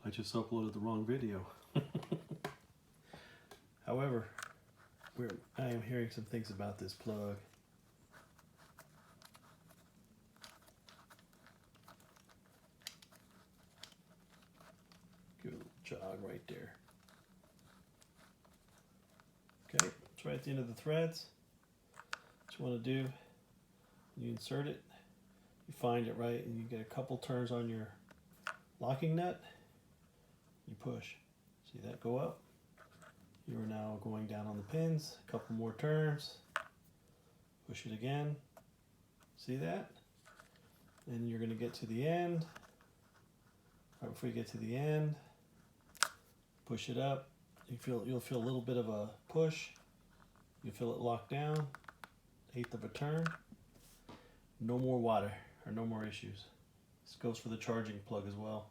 I just uploaded the wrong video. However, I am hearing some things about this plug. Give it a little jog right there. Okay, it's right at the end of the threads. What you want to do, you insert it, you find it right, and you get a couple turns on your locking nut. You push. See that go up? You are now going down on the pins. A couple more turns. Push it again. See that? And you're going to get to the end. Right before you get to the end, push it up. You'll feel a little bit of a push. You feel it lock down. 1/8 of a turn. No more water or no more issues. This goes for the charging plug as well.